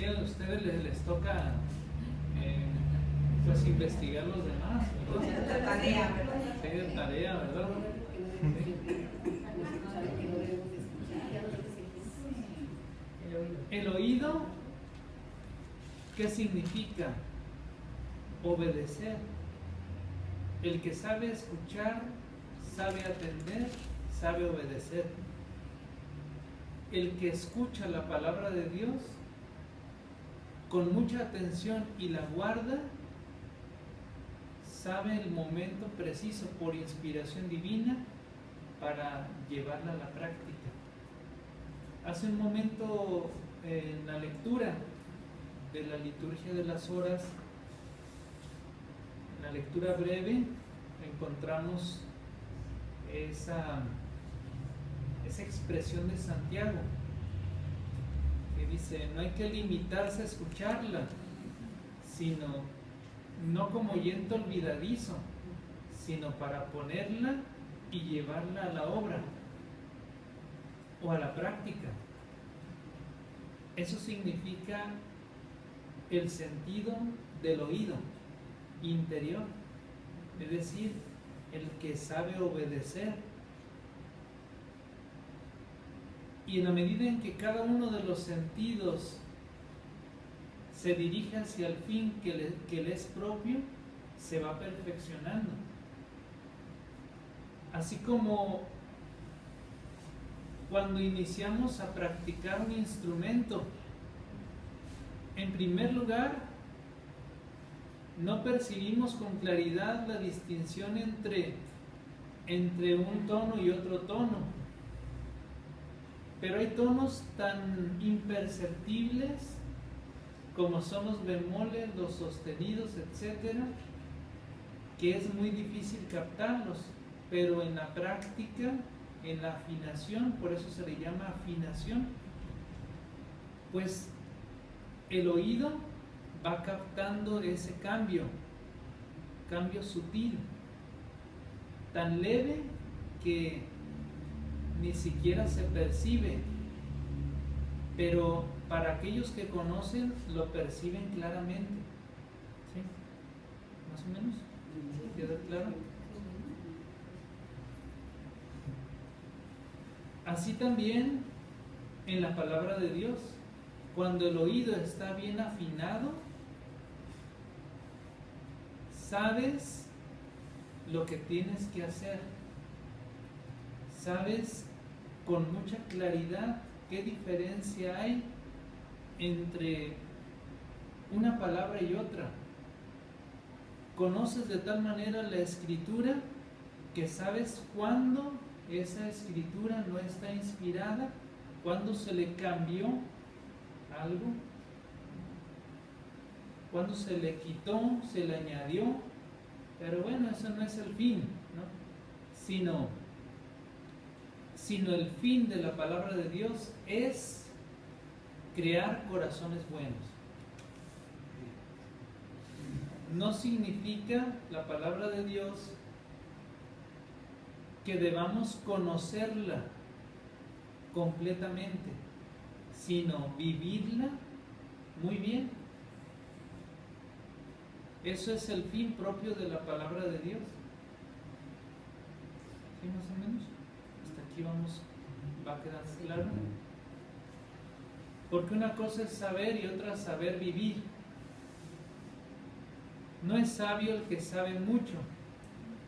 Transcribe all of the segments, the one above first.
Sí, a ustedes les toca pues investigar los demás, ¿verdad? La tarea, ¿verdad? Sí, de tarea, ¿verdad? El oído, ¿qué significa? Obedecer. El que sabe escuchar, sabe atender, sabe obedecer. El que escucha la palabra de Dios con mucha atención y la guarda, sabe el momento preciso por inspiración divina para llevarla a la práctica. Hace un momento en la lectura de la liturgia de las horas, en la lectura breve, encontramos esa expresión de Santiago que dice: no hay que limitarse a escucharla, sino no como oyente olvidadizo, sino para ponerla y llevarla a la obra o a la práctica. Eso significa el sentido del oído interior, es decir, el que sabe obedecer. Y en la medida en que cada uno de los sentidos se dirige hacia el fin que le es propio, se va perfeccionando. Así como cuando iniciamos a practicar un instrumento, en primer lugar, no percibimos con claridad la distinción entre un tono y otro tono. Pero hay tonos tan imperceptibles como son los bemoles, los sostenidos, etcétera, que es muy difícil captarlos. Pero en la práctica, en la afinación, por eso se le llama afinación, pues el oído va captando ese cambio sutil, tan leve que ni siquiera se percibe, pero para aquellos que conocen lo perciben claramente. ¿Sí? ¿Más o menos? ¿Queda claro? Así también en la palabra de Dios, cuando el oído está bien afinado, sabes lo que tienes que hacer, sabes con mucha claridad qué diferencia hay entre una palabra y otra. Conoces de tal manera la escritura que sabes cuándo esa escritura no está inspirada, cuándo se le cambió algo, cuándo se le quitó, se le añadió. Pero bueno, eso no es el fin, ¿no? Sino el fin de la palabra de Dios es crear corazones buenos. No significa la palabra de Dios que debamos conocerla completamente, sino vivirla muy bien. Eso es el fin propio de la palabra de Dios. ¿Sí, más o menos? Hasta aquí va a quedar claro. Porque una cosa es saber y otra saber vivir. No es sabio el que sabe mucho,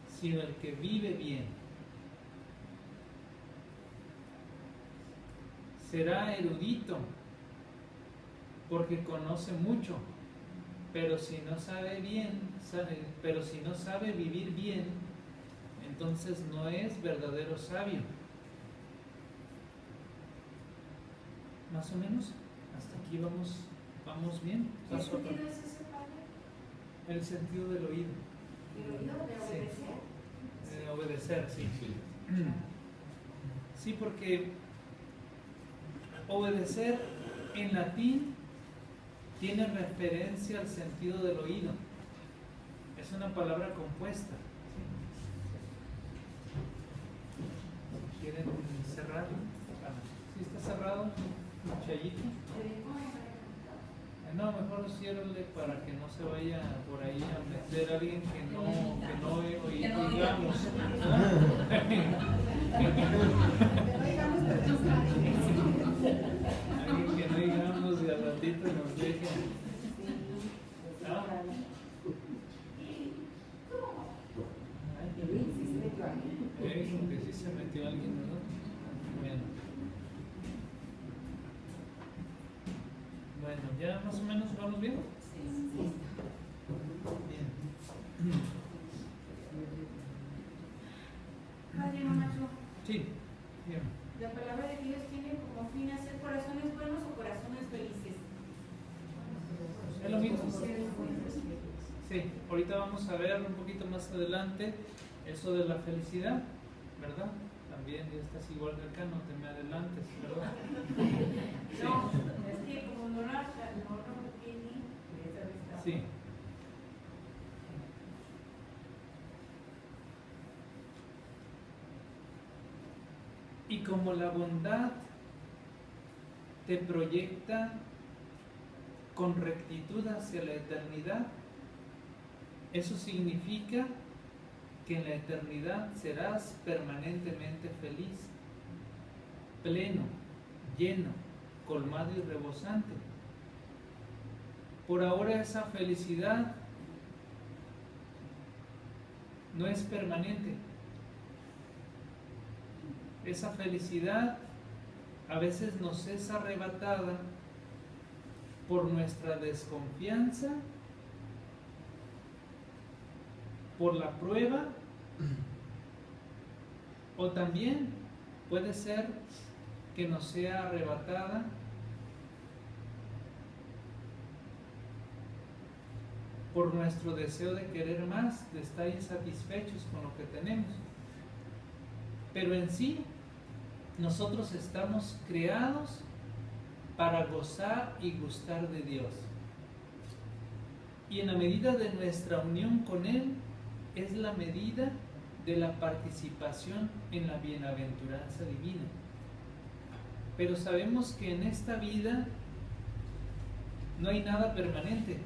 sino el que vive bien. Será erudito porque conoce mucho, pero si no sabe vivir bien, entonces no es verdadero sabio. Más o menos, hasta aquí vamos bien. ¿Qué sentido es ese, padre? El sentido del oído. ¿El oído de obedecer? Sí. De obedecer, sí. Sí, porque obedecer en latín tiene referencia al sentido del oído. Es una palabra compuesta. ¿Quieren cerrarlo? ¿Sí está cerrado, Chayito? No, mejor ciérrale para que no se vaya por ahí a meter a alguien que no oigamos. Alguien que no oigamos y al ratito nos deje. ¿Ah? Como que sí se metió alguien, ¿no? Bueno, ya más o menos vamos bien. Bien. Padre Macho, Sí, bien. la palabra de Dios tiene como fin hacer corazones buenos o corazones felices. Es lo mismo. Sí, ahorita vamos a ver un poquito más adelante eso de la felicidad, ¿verdad? También ya estás igual de acá, no te me adelantes, ¿verdad? Sí. No, es que como no lo tiene, Sí. Y como la bondad te proyecta con rectitud hacia la eternidad, eso significa que en la eternidad serás permanentemente feliz, pleno, lleno, colmado y rebosante. Por ahora esa felicidad no es permanente. Esa felicidad a veces nos es arrebatada por nuestra desconfianza, por la prueba, o también puede ser que nos sea arrebatada por nuestro deseo de querer más, de estar insatisfechos con lo que tenemos. Pero en sí, nosotros estamos creados para gozar y gustar de Dios. Y en la medida de nuestra unión con Él, es la medida de la participación en la bienaventuranza divina. Pero sabemos que en esta vida no hay nada permanente.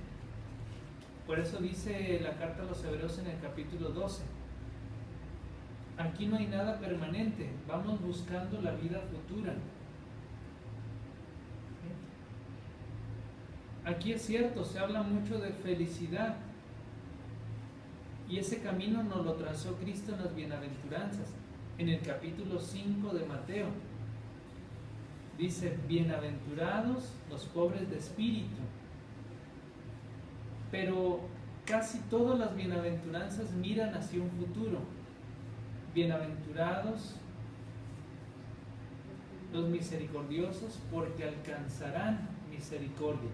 Por eso dice la carta a los Hebreos en el capítulo 12. Aquí no hay nada permanente, vamos buscando la vida futura. Aquí es cierto, se habla mucho de felicidad. Y ese camino nos lo trazó Cristo en las bienaventuranzas. En el capítulo 5 de Mateo dice: bienaventurados los pobres de espíritu. Pero casi todas las bienaventuranzas miran hacia un futuro. Bienaventurados los misericordiosos, porque alcanzarán misericordia.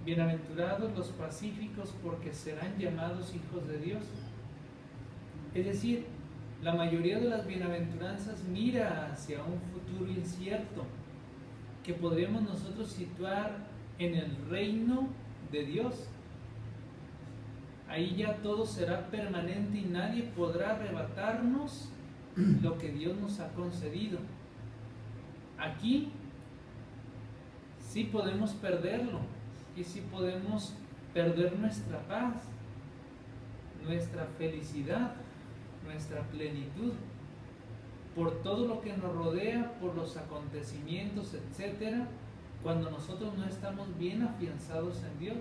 Bienaventurados los pacíficos, porque serán llamados hijos de Dios. Es decir, la mayoría de las bienaventuranzas mira hacia un futuro incierto que podríamos nosotros situar en el reino de Dios. Ahí ya todo será permanente y nadie podrá arrebatarnos lo que Dios nos ha concedido. Aquí sí podemos perderlo, y sí podemos perder nuestra paz, nuestra felicidad, nuestra plenitud, por todo lo que nos rodea, por los acontecimientos, etcétera, cuando nosotros no estamos bien afianzados en Dios,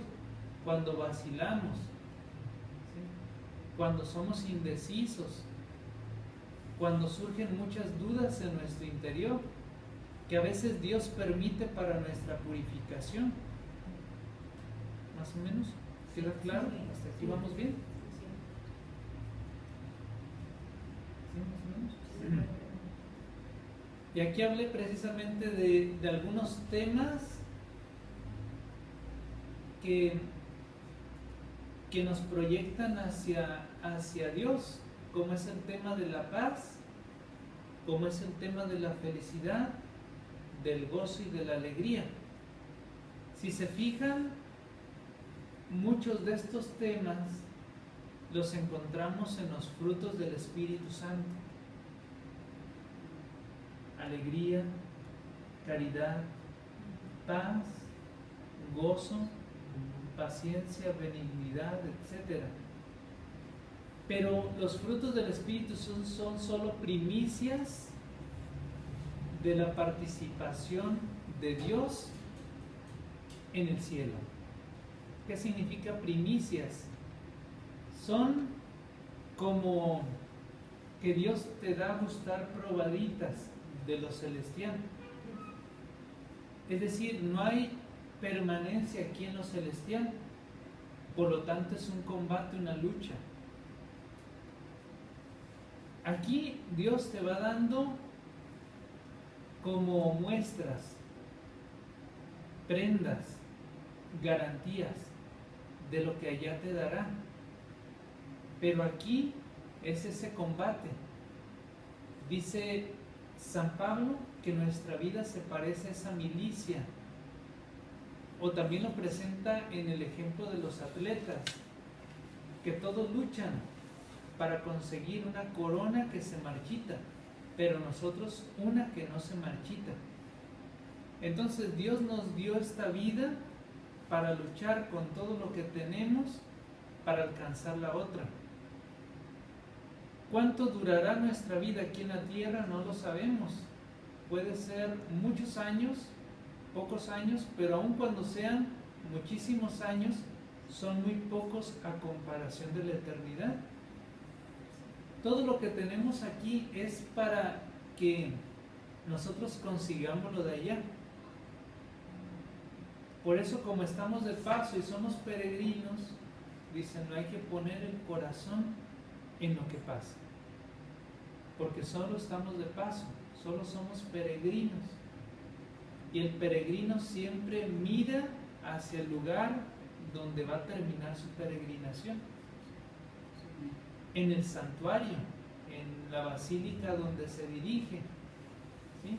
cuando vacilamos, ¿sí? Cuando somos indecisos, cuando surgen muchas dudas en nuestro interior, que a veces Dios permite para nuestra purificación. ¿Más o menos? ¿Queda claro? ¿Hasta aquí vamos bien? ¿Sí, más o menos? Y aquí hablé precisamente de algunos temas que nos proyectan hacia Dios, como es el tema de la paz, como es el tema de la felicidad, del gozo y de la alegría. Si se fijan, muchos de estos temas los encontramos en los frutos del Espíritu Santo: alegría, caridad, paz, gozo, paciencia, benignidad, etc. Pero los frutos del Espíritu son solo primicias de la participación de Dios en el cielo. ¿Qué significa primicias? Son como que Dios te da a gustar probaditas de lo celestial. Es decir, no hay permanencia aquí en lo celestial, por lo tanto es un combate, una lucha. Aquí Dios te va dando como muestras, prendas, garantías de lo que allá te dará. Pero aquí es ese combate. Dice San Pablo que nuestra vida se parece a esa milicia, o también lo presenta en el ejemplo de los atletas, que todos luchan para conseguir una corona que se marchita, pero nosotros una que no se marchita. Entonces Dios nos dio esta vida para luchar con todo lo que tenemos para alcanzar la otra. ¿Cuánto durará nuestra vida aquí en la tierra? No lo sabemos. Puede ser muchos años, pocos años, pero aun cuando sean muchísimos años, son muy pocos a comparación de la eternidad. Todo lo que tenemos aquí es para que nosotros consigamos lo de allá. Por eso, como estamos de paso y somos peregrinos, dicen, no hay que poner el corazón en lo que pasa, porque solo estamos de paso, solo somos peregrinos, y el peregrino siempre mira hacia el lugar donde va a terminar su peregrinación, en el santuario, en la basílica donde se dirige, ¿sí?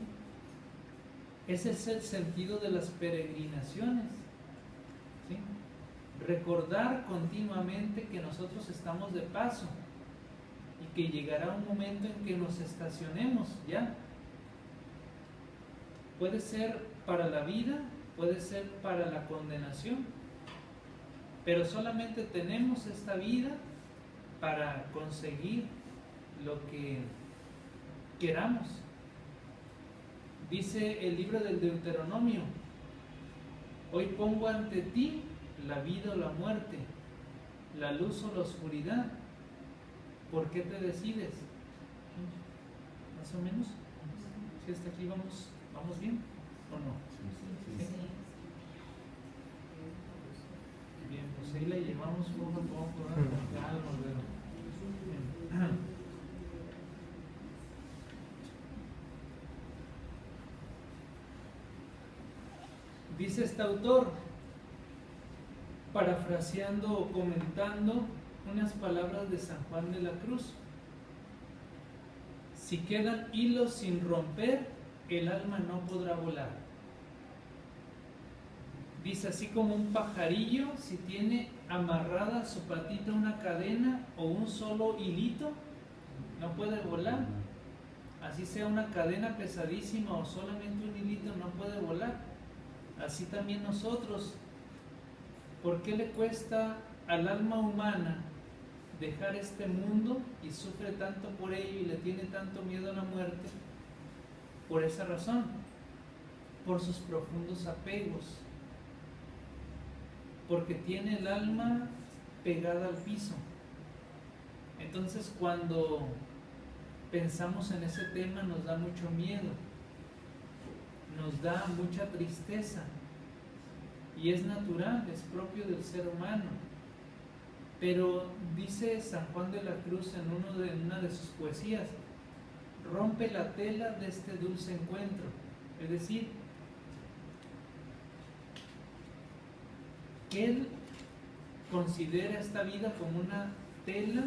Ese es el sentido de las peregrinaciones, ¿sí? Recordar continuamente que nosotros estamos de paso y que llegará un momento en que nos estacionemos ya. Puede ser para la vida, puede ser para la condenación, pero solamente tenemos esta vida para conseguir lo que queramos. Dice el libro del Deuteronomio, hoy pongo ante ti la vida o la muerte, la luz o la oscuridad. ¿Por qué te decides? Más o menos. Si hasta aquí vamos bien o no. ¿Sí? Bien, pues ahí la llevamos poco a poco, ¿no? Ya nos vemos. Dice este autor, parafraseando o comentando unas palabras de San Juan de la Cruz: si quedan hilos sin romper, el alma no podrá volar. Dice, así como un pajarillo, si tiene amarrada a su patita una cadena o un solo hilito, no puede volar. Así sea una cadena pesadísima o solamente un hilito, no puede volar. Así también nosotros. ¿Por qué le cuesta al alma humana dejar este mundo y sufre tanto por ello y le tiene tanto miedo a la muerte? Por esa razón, por sus profundos apegos, porque tiene el alma pegada al piso. Entonces, cuando pensamos en ese tema nos da mucho miedo, nos da mucha tristeza, y es natural, es propio del ser humano. Pero dice San Juan de la Cruz en una de sus poesías, rompe la tela de este dulce encuentro. Es decir, que él considera esta vida como una tela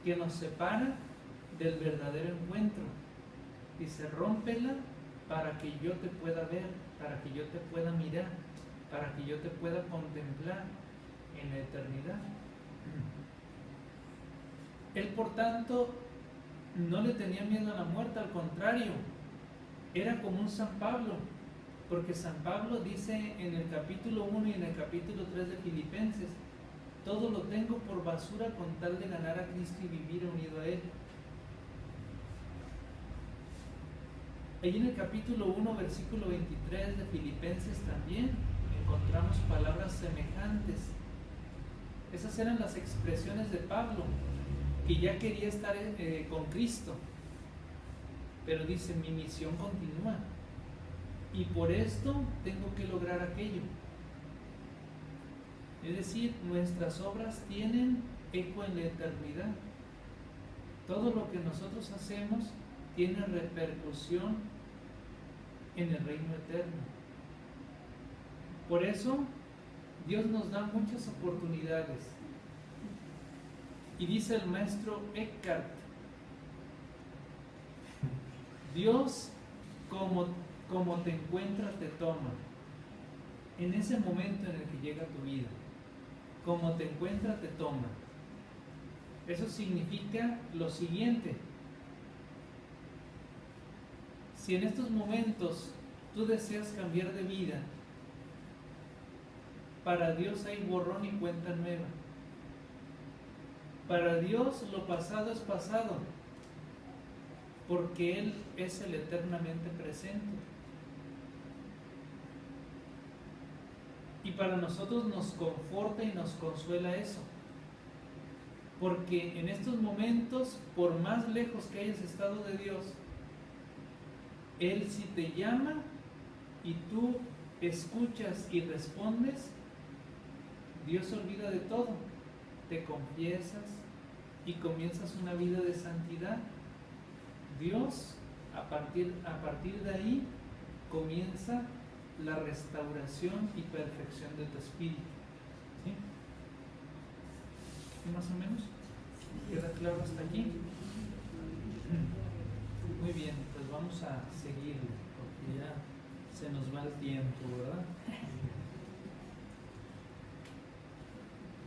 que nos separa del verdadero encuentro. Dice, rómpela para que yo te pueda ver, para que yo te pueda mirar, para que yo te pueda contemplar en la eternidad. Él, por tanto, no le tenía miedo a la muerte, al contrario, era como un San Pablo, Porque San Pablo dice en el capítulo 1 y en el capítulo 3 de Filipenses: todo lo tengo por basura con tal de ganar a Cristo y vivir unido a Él. Ahí en el capítulo 1, versículo 23 de Filipenses también encontramos palabras semejantes. Esas eran las expresiones de Pablo, que ya quería estar con Cristo. Pero dice: mi misión continúa, y por esto tengo que lograr aquello. Es decir, nuestras obras tienen eco en la eternidad. Todo lo que nosotros hacemos tiene repercusión en el reino eterno. Por eso Dios nos da muchas oportunidades. Y dice el maestro Eckhart: Dios, como te encuentra, te toma. En ese momento en el que llega tu vida, como te encuentra, te toma. Eso significa lo siguiente: si en estos momentos tú deseas cambiar de vida, para Dios hay borrón y cuenta nueva. Para Dios lo pasado es pasado, porque Él es el eternamente presente. Y para nosotros nos conforta y nos consuela eso, porque en estos momentos, por más lejos que hayas estado de Dios, Él sí te llama y tú escuchas y respondes. Dios se olvida de todo, te confiesas y comienzas una vida de santidad. Dios, a partir de ahí, comienza la restauración y perfección de tu espíritu. ¿Sí? ¿Sí, más o menos? ¿Queda claro hasta aquí? Muy bien, pues vamos a seguir, porque ya se nos va el tiempo, ¿verdad?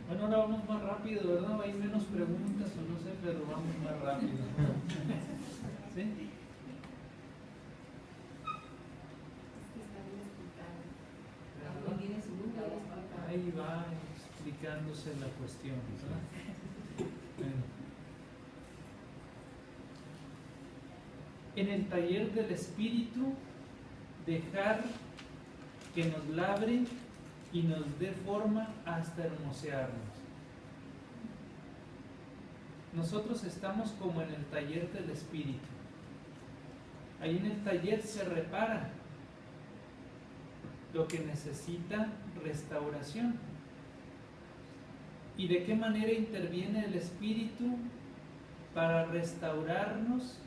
Bueno, ahora vamos más rápido, ¿verdad? Hay menos preguntas o no sé, pero vamos más rápido. ¿Sí? Ahí va explicándose la cuestión, ¿verdad? Bueno. En el taller del espíritu, dejar que nos labre y nos dé forma hasta hermosearnos. Nosotros estamos como en el taller del espíritu. Ahí en el taller se repara lo que necesita restauración. ¿Y de qué manera interviene el espíritu para restaurarnos,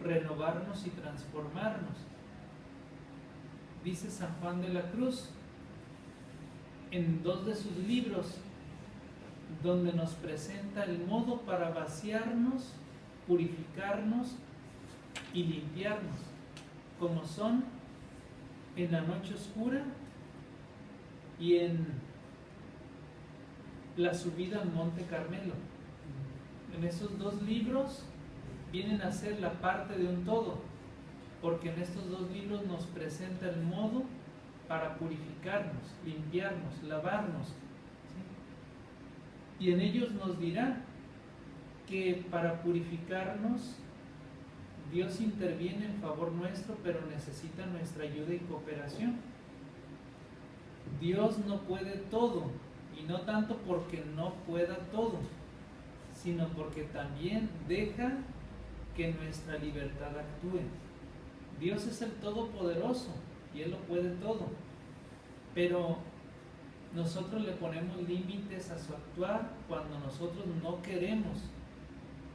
renovarnos y transformarnos? Dice San Juan de la Cruz en 2 de sus libros, donde nos presenta el modo para vaciarnos, purificarnos y limpiarnos, como son en la noche oscura y en la subida al Monte Carmelo. En esos 2 libros vienen a ser la parte de un todo, porque en estos 2 libros nos presenta el modo para purificarnos, limpiarnos, lavarnos, ¿sí? Y en ellos nos dirá que para purificarnos Dios interviene en favor nuestro, pero necesita nuestra ayuda y cooperación. Dios no puede todo, y no tanto porque no pueda todo, sino porque también deja que nuestra libertad actúe. Dios es el Todopoderoso y Él lo puede todo, pero nosotros le ponemos límites a su actuar cuando nosotros no queremos,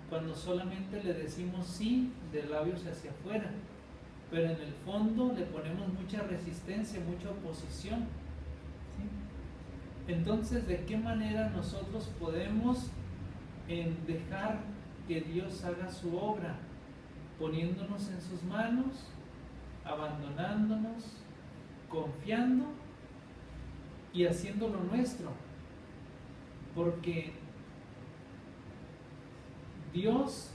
cuando solamente le decimos sí de labios hacia afuera, pero en el fondo le ponemos mucha resistencia, mucha oposición, ¿sí? Entonces, ¿de qué manera nosotros podemos dejar que Dios haga su obra? Poniéndonos en sus manos, abandonándonos, confiando y haciéndolo nuestro, porque Dios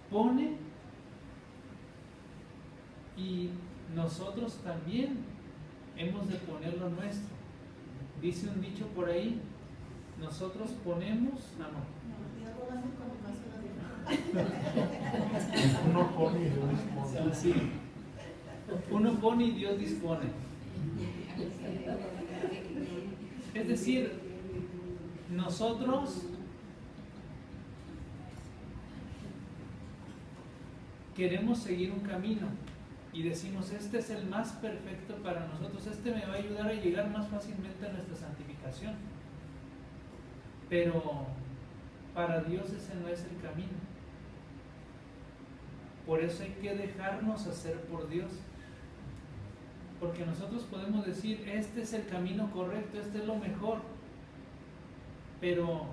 pone y nosotros también hemos de poner lo nuestro. Dice un dicho por ahí, nosotros ponemos, Uno pone y Dios dispone. sí, uno pone y Dios dispone. Es decir, nosotros queremos seguir un camino y decimos, este es el más perfecto para nosotros, este me va a ayudar a llegar más fácilmente a nuestra santificación. Pero para Dios ese no es el camino. Por eso hay que dejarnos hacer por Dios. Porque nosotros podemos decir, este es el camino correcto, este es lo mejor. Pero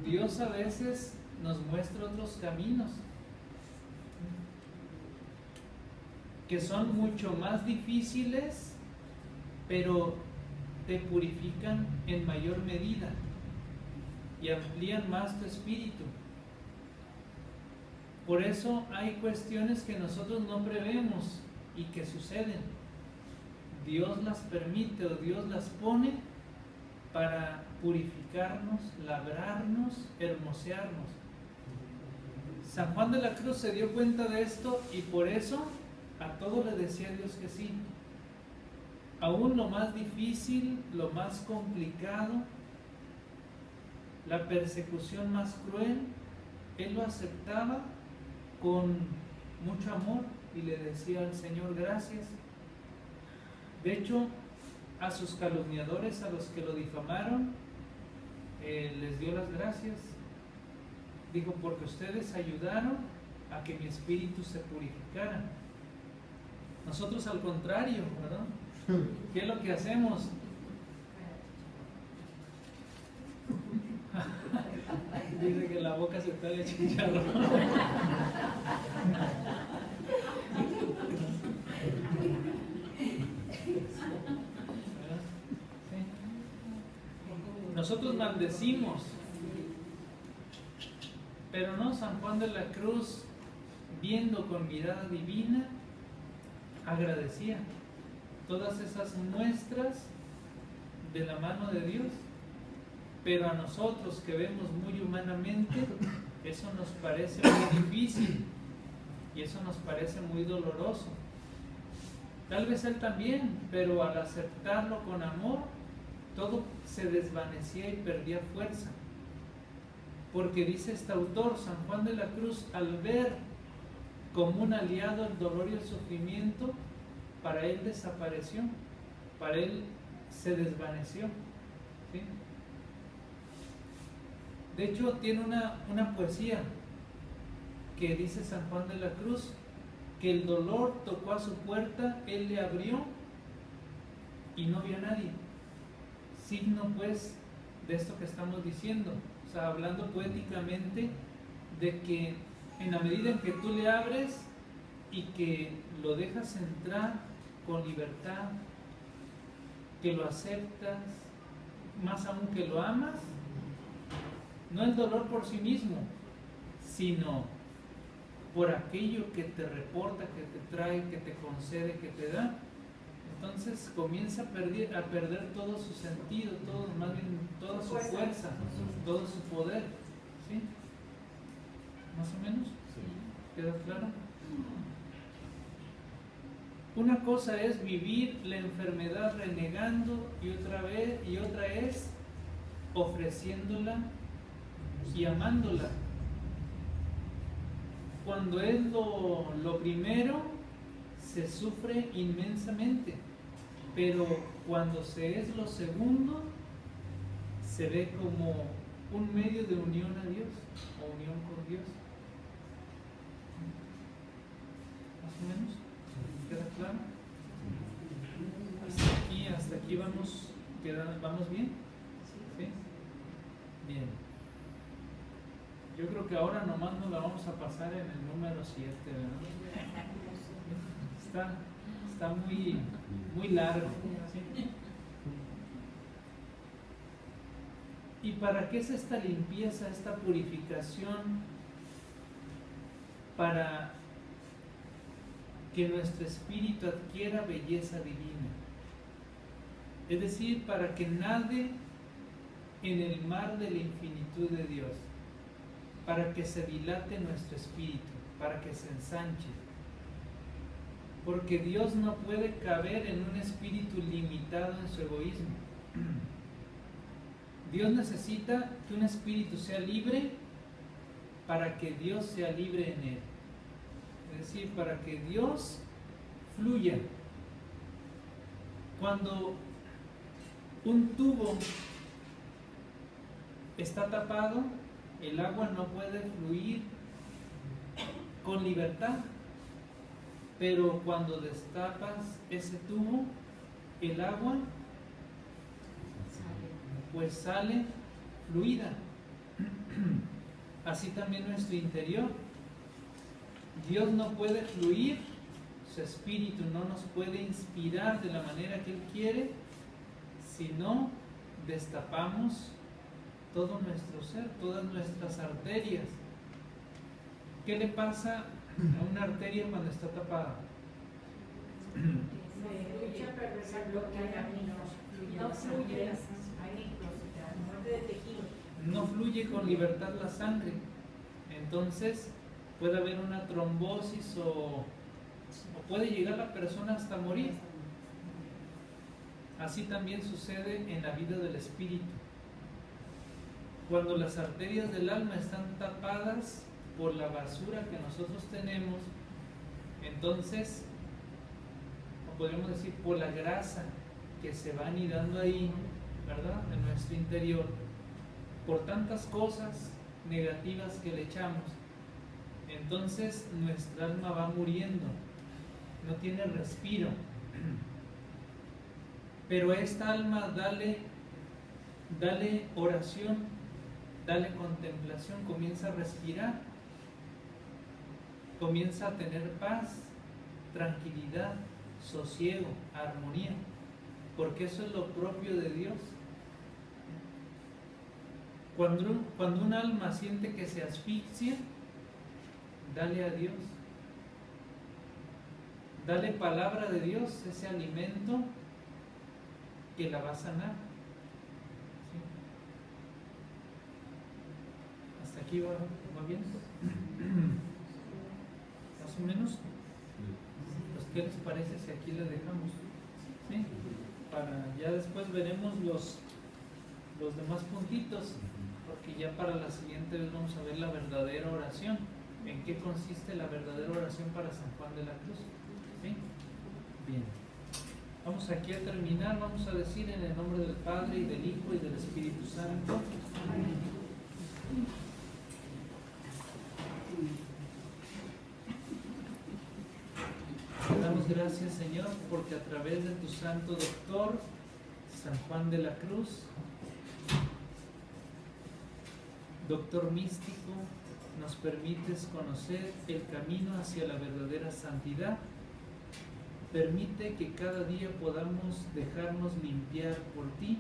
Dios a veces nos muestra otros caminos que son mucho más difíciles, pero te purifican en mayor medida y amplían más tu espíritu. Por eso hay cuestiones que nosotros no prevemos y que suceden. Dios las permite o Dios las pone para purificarnos, labrarnos, hermosearnos. San Juan de la Cruz se dio cuenta de esto y por eso a todo le decía a Dios que sí. Aún lo más difícil, lo más complicado, la persecución más cruel, él lo aceptaba con mucho amor y le decía al Señor gracias. De hecho, a sus calumniadores, a los que lo difamaron, les dio las gracias. Dijo, porque ustedes ayudaron a que mi espíritu se purificara. Nosotros al contrario, ¿verdad? ¿Qué es lo que hacemos? Dice que la boca se está de chicharrón. Nosotros maldecimos, pero no, San Juan de la Cruz, viendo con mirada divina, agradecía todas esas muestras de la mano de Dios. Pero a nosotros que vemos muy humanamente, eso nos parece muy difícil y eso nos parece muy doloroso. Tal vez él también, pero al aceptarlo con amor, todo se desvanecía y perdía fuerza. Porque dice este autor, San Juan de la Cruz, al ver como un aliado el dolor y el sufrimiento, para él desapareció, para él se desvaneció, ¿sí? De hecho, tiene una poesía que dice San Juan de la Cruz, que el dolor tocó a su puerta, él le abrió y no vio a nadie. Signo pues de esto que estamos diciendo, o sea, hablando poéticamente de que en la medida en que tú le abres y que lo dejas entrar con libertad, que lo aceptas, más aún que lo amas, no el dolor por sí mismo, sino por aquello que te reporta, que te trae, que te concede, que te da, entonces comienza a perder todo su sentido, todo, más bien toda su fuerza, todo su poder, ¿sí? ¿Más o menos? ¿Queda claro? Una cosa es vivir la enfermedad renegando y otra es ofreciéndola y amándola. Cuando es lo primero, se sufre inmensamente, pero cuando se es lo segundo, se ve como un medio de unión a Dios o unión con Dios. ¿Más o menos? ¿Queda claro? Hasta aquí vamos bien. ¿Sí? Bien. Yo creo que ahora nomás nos la vamos a pasar en el número 7, ¿verdad? Está muy largo, ¿sí? ¿Y para qué es esta limpieza, esta purificación? Para que nuestro espíritu adquiera belleza divina. Es decir, para que nade en el mar de la infinitud de Dios, para que se dilate nuestro espíritu, para que se ensanche. Porque Dios no puede caber en un espíritu limitado en su egoísmo. Dios necesita que un espíritu sea libre para que Dios sea libre en él. Es decir, para que Dios fluya. Cuando un tubo está tapado, el agua no puede fluir con libertad. Pero cuando destapas ese tubo, el agua pues sale fluida. Así también nuestro interior. Dios no puede fluir, su espíritu no nos puede inspirar de la manera que Él quiere si no destapamos todo nuestro ser, todas nuestras arterias. ¿Qué le pasa a una arteria cuando está tapada? No fluye con libertad la sangre. Entonces puede haber una trombosis o puede llegar la persona hasta morir. Así también sucede en la vida del espíritu. Cuando las arterias del alma están tapadas por la basura que nosotros tenemos, entonces, o podríamos decir por la grasa que se va anidando ahí, ¿verdad?, en nuestro interior, por tantas cosas negativas que le echamos, entonces nuestra alma va muriendo, no tiene respiro. Pero a esta alma dale oración, dale contemplación, comienza a respirar, comienza a tener paz, tranquilidad, sosiego, armonía, porque eso es lo propio de Dios. Cuando un alma siente que se asfixia, dale a Dios, dale palabra de Dios, ese alimento que la va a sanar. ¿Sí? ¿Hasta aquí va bien? Más o menos. Pues, ¿qué les parece si aquí le dejamos? ¿Sí? Para ya después veremos los demás puntitos, porque ya para la siguiente vez vamos a ver la verdadera oración. ¿En qué consiste la verdadera oración para San Juan de la Cruz? ¿Sí? Bien. Vamos aquí a terminar, vamos a decir en el nombre del Padre, y del Hijo, y del Espíritu Santo. Amén. Te damos gracias, Señor, porque a través de tu santo doctor, San Juan de la Cruz, doctor místico, nos permites conocer el camino hacia la verdadera santidad. Permite que cada día podamos dejarnos limpiar por ti,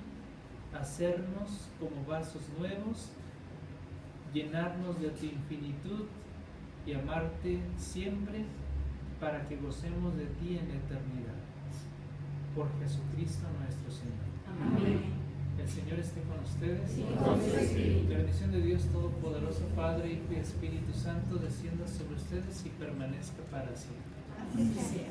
hacernos como vasos nuevos, llenarnos de tu infinitud y amarte siempre para que gocemos de ti en la eternidad. Por Jesucristo nuestro Señor. Amén. El Señor esté con ustedes. Sí, con su espíritu. La bendición de Dios Todopoderoso, Padre, Hijo y Espíritu Santo, descienda sobre ustedes y permanezca para siempre. Así sea.